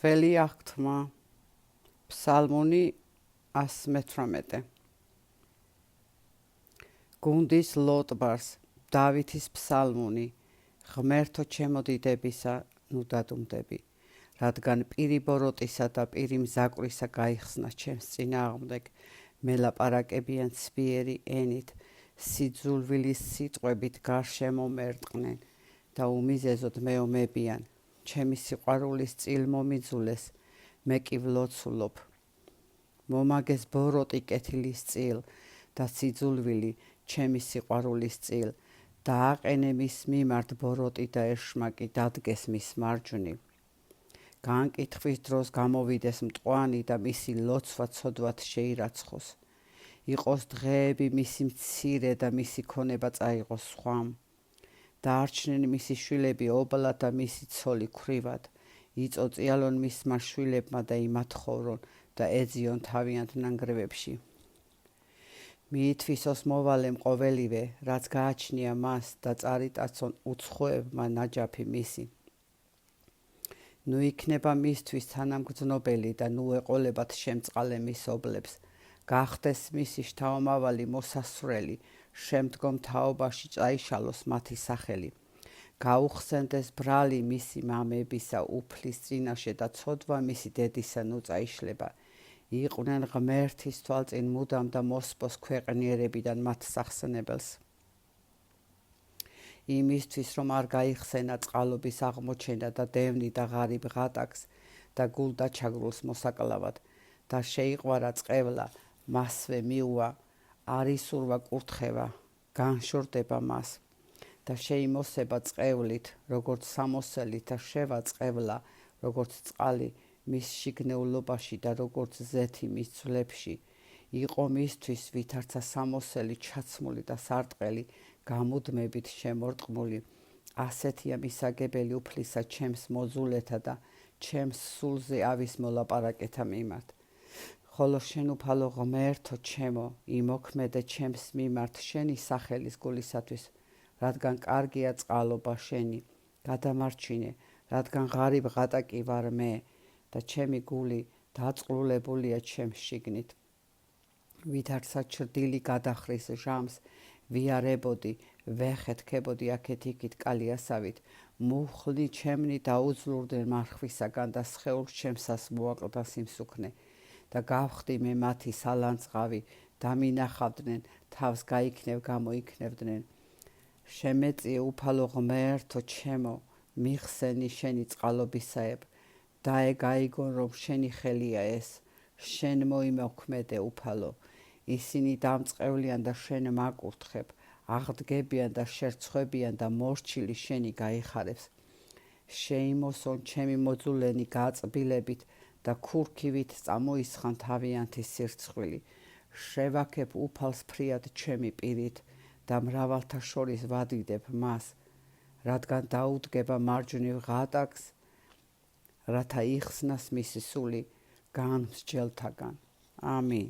Tveli აღთმა ფსალმუნი 118 გუნდის ლოტბარს დავითის ფსალმუნი ღმერთო ჩემო დიდებისა ნუ დადუმდები რადგან პირი ბოროტისა და პირი მზაკვრისა გაიხსნა ჩემს წინააღმდეგ მელაპარაკებიან ცბიერი ენით სიძულვილის სიტყვებით გარშემო მერტყნენ და უმიზეზოდ მეომებიან ჩემი სიყვარულის წილ მომიძულეს მე კი ვლოცულობ მომაგეს ბოროტი კეთილის წილ და სიძულვილი ჩემი სიყვარულის წილ და აყენე მის მიმართ ბოროტი და ეშმაკი დადგეს მის მარჯვნივ განკითხვის დროს გამოვიდეს მტყვანი და მისი ლოცვა ცოდვად შეირაცხოს იყოს დღეები მისი მცირე და მისი ქონება წაიღოს სხვამ დაარჩნენ მისი შვილები ობლად და მისი ცოლი ქვრივად იწოწიალონ მისმა შვილებმა და იმათხოვრონ და ეძიონ თავიანთ ნანგრევებში მიითვისოს მოვალემ ყოველივე რაც გააჩნია მას და წარიტაცონ უცხოებმა ნაჯაფი მისი ნუ იქნება მისთვის თანამგრძნობელი და ნუ ეყოლებათ შემწყალე მის ობლებს გახდეს მისი შთაომავალი მოსასვლელი შემდგომ თაობაში წაიშალოს მათი სახელი გაუხსენდეს ბრალი მისი მამებისა უფლის წინაშე და ცოდვა მისი დედისა ნუ წაიშლება იყვნენ ღმერთის თვალწინ მუდამ და მოსპოს ქვეყნიერებიდან მათ სახსნებელს იმისთვის რომ არ გაიხსენა წყალობის აღმოჩენა და დევნი და ღარიბ ღატაკს და გულდა ჩაგრულს მოსაკლავად და შეიყვარა წყევლა მასვე მიუვა არისურვა კურთხევა განშორდება მას და შეიმოსება წყევლით როგორც სამოსელით და შევა წყევლა როგორც წყალი მის შიგნეულობაში და როგორც ზეთი მის ძვლებში იყო მისთვის ვითარცა სამოსელი ჩაცმული და სარტყელი გამუდმებით შემორტყმული ასეთია მისაგებელი უფლისა ჩემს მოძულეთა და ჩემს სულზე ავის მოლაპარაკეთა მიმართ ხოლო შენ უფალო ღმერთო ჩემო იმოქმედე ჩემს მიმართ შენი სახელის გულისათვის რადგან კარგია წყალობა შენი გადამარჩინე რადგან ღარიბ ღატაკი ვარ მე და ჩემი გული დაწყლულებულია ჩემს შიგნით ვითარცა ჩრდილი გადახრის ჟამს ვიარებოდი ვეხეთქებოდი აქეთ იქით კალიასავით მუხლი ჩემნი დაუძლურდნენ მარხვისაგან და სხეულს ჩემსას მოაკლდა სიმსუქნე და გავხდი მე მათი სალანძღავი დამინახავდნენ თავს გაიქნევ გამოიქნევდნენ შემეწიე უფალო ღმერთო ჩემო მიხსენი შენი წყალობისაებ დაეგაიგონ რომ შენი ხელია ეს შენ მოიმოქმედე უფალო ისინი დამწყევლიან და შენ მაკურთხებ აღდგებიან და შერცხვებიან და მორჩილი შენი გაიხარებს შეიმოსონ ჩემი მოძულენი გაწბილებით და ქურქივით წამოისხან თავიანთი სირცხვილი შევაქებ უფალს ფრიად ჩემი პირით და მრავალთა შორის ვადიდებ მას რადგან დაუდგება მარჯვნივ ღატაკს რათა იხსნას მისი სული განმსჯელთაგან ამინ